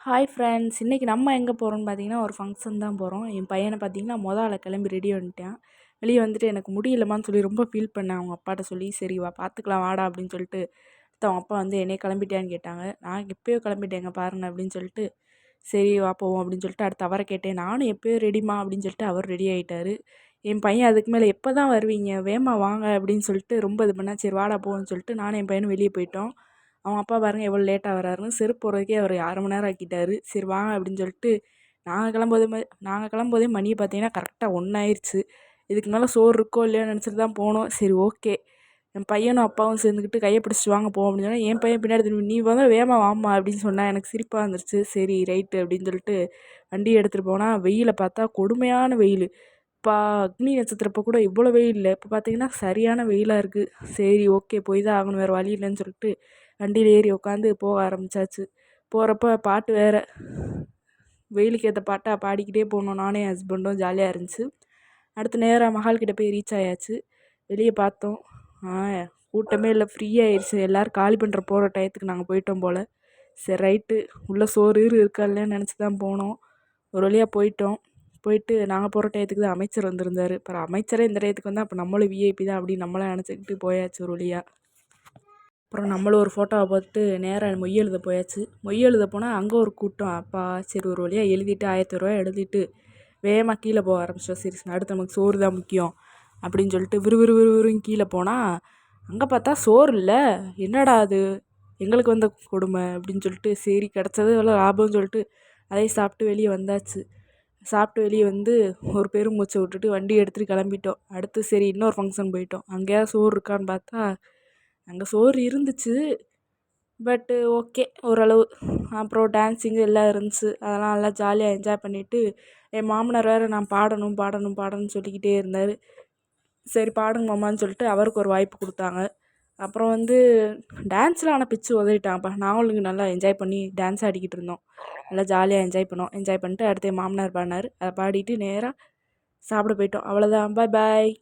Hi friends, இன்றைக்கி நம்ம எங்கே போகிறோம்னு பார்த்தீங்கன்னா ஒரு ஃபங்க்ஷன் தான் போகிறோம். என் பையனை பார்த்தீங்கன்னா ஆளை கிளம்பி ரெடி வந்துட்டான். வெளியே வந்துட்டு எனக்கு முடியலம்மான்னு சொல்லி ரொம்ப ஃபீல் பண்ணேன். அவங்க அப்பாட்ட சொல்லி சரி வா பார்த்துக்கலாம் வாடா அப்படின்னு சொல்லிட்டு அவங்க அப்பா வந்து என்னைய கிளம்பிட்டியான்னு கேட்டாங்க. நான் எப்போயோ கிளம்பிட்டேங்க பாருங்க அப்படின்னு சொல்லிட்டு சரி வா போவோம் அப்படின்னு சொல்லிட்டு அடுத்து அவரை கேட்டேன். நானும் எப்போயோ ரெடிமா அப்படின்னு சொல்லிட்டு அவர் ரெடி ஆகிட்டார். என் பையன் அதுக்கு மேலே எப்போ தான் வருவீங்க வேமா வாங்க அப்படின்னு சொல்லிட்டு ரொம்ப இது பண்ணால் சரி வாடா போவோன்னு சொல்லிட்டு நானும் என் பையனும் வெளியே போயிட்டோம். அவங்க அப்பா பாருங்கள் எவ்வளோ லேட்டாக வராருன்னு, செருப்பு போடுறதுக்கே அவர் 1/2 மணி நேரம் ஆக்கிட்டாரு. சரி வாங்க அப்படின்னு சொல்லிட்டு நாங்கள் கிளம்போதே மணியை பார்த்தீங்கன்னா கரெக்டாக 1 ஆயிடுச்சு. இதுக்கு மேலே சோறு இருக்கோ இல்லையோன்னு நினச்சிட்டு தான் போனோம். சரி ஓகே, என் பையனும் அப்பாவும் சேர்ந்துக்கிட்டு கையை பிடிச்சிட்டு வாங்க போவோம் அப்படின்னு சொன்னால் என் பையன் பின்னாடி திரும்பி நீ வந்து வேகமா வாம்மா அப்படின்னு சொன்னால் எனக்கு சிரிப்பாக வந்துருச்சு. சரி ரைட்டு அப்படின்னு சொல்லிட்டு வண்டியை எடுத்துகிட்டு போனால் வெயிலை பார்த்தா கொடுமையான வெயில். இப்போ அக்னி நட்சத்திரப்போ கூட இவ்வளோ வெயில் இல்லை, இப்போ பார்த்தீங்கன்னா சரியான வெயிலாக இருக்குது. சரி ஓகே போய் தான் ஆகணும், வேறு வழி இல்லைன்னு சொல்லிட்டு வண்டியில் ஏறி உட்காந்து போக ஆரம்பித்தாச்சு. போகிறப்ப பாட்டு வேறு வெயிலுக்கு ஏற்ற பாட்டாக பாடிக்கிட்டே போனோம். நானும் என் ஹஸ்பண்டும் ஜாலியாக இருந்துச்சு. அடுத்து நேராக மஹால்கிட்ட போய் ரீச் ஆயாச்சு. வெளியே பார்த்தோம், கூட்டமே இல்லை, ஃப்ரீயாகிடுச்சு. எல்லோரும் காலி பண்ணுற போகிற டயத்துக்கு நாங்கள் போயிட்டோம் போல். சரி ரைட்டு, உள்ளே சோறு இருக்கா இல்லைன்னு நினச்சி தான் போனோம். ஒரு வழியாக போயிட்டோம். போயிட்டு நாங்கள் போகிற டயத்துக்கு தான் அமைச்சர் வந்திருந்தார். அப்புறம் அமைச்சரே இந்த டயத்துக்கு வந்தால் அப்போ நம்மளும் விஐபி தான் அப்படின்னு நம்மளாம் நினச்சிக்கிட்டு போயாச்சு ஒரு வழியாக. அப்புறம் நம்மளும் ஒரு ஃபோட்டோவை பார்த்துட்டு நேராக மொய் எழுத போயாச்சு. மொய் எழுத போனால் அங்கே ஒரு கூட்டம். அப்பா சரி ஒரு வழியாக எழுதிட்டு 1000 ரூபா எழுதிட்டு வேகமாக கீழே போக ஆரம்பிச்சோம். சரி அடுத்து நமக்கு சோறு தான் முக்கியம் அப்படின்னு சொல்லிட்டு விறுவிறுன்னு கீழே போனால் அங்கே பார்த்தா சோறு இல்லை. என்னடா அது எங்களுக்கு வந்த கொடுமை அப்படின்னு சொல்லிட்டு சரி கிடச்சது எவ்வளோ லாபம்னு சொல்லிட்டு அதையும் சாப்பிட்டு வெளியே வந்தாச்சு. சாப்பிட்டு வெளியே வந்து ஒரு பெருமூச்சை விட்டுட்டு வண்டி எடுத்துகிட்டு கிளம்பிட்டோம். அடுத்து சரி இன்னொரு ஃபங்க்ஷன் போயிட்டோம். அங்கேயாவது சோறு இருக்கான்னு பார்த்தா அங்கே சோறு இருந்துச்சு, பட்டு ஓகே ஓரளவு. அப்புறம் டான்ஸிங்கு எல்லாம் இருந்துச்சு. அதெல்லாம் நல்லா ஜாலியாக என்ஜாய் பண்ணிவிட்டு என் மாமனார் வேறு நான் பாடணும்னு சொல்லிக்கிட்டே இருந்தார். சரி பாடுங்க மாமான்னு சொல்லிட்டு அவருக்கு ஒரு வாய்ப்பு கொடுத்தாங்க. அப்புறம் வந்து டான்ஸில் ஆனால் பிச்சு உதறிட்டாங்கப்பா. நாங்களும் இங்கே நல்லா என்ஜாய் பண்ணி டான்ஸ் ஆடிக்கிட்டு இருந்தோம். நல்லா ஜாலியாக என்ஜாய் பண்ணோம். என்ஜாய் பண்ணிட்டு அடுத்து என் மாமனார் பாடினார். அதை பாடிட்டு நேராக சாப்பிட போயிட்டோம். அவ்வளோதான், பாய் பாய்.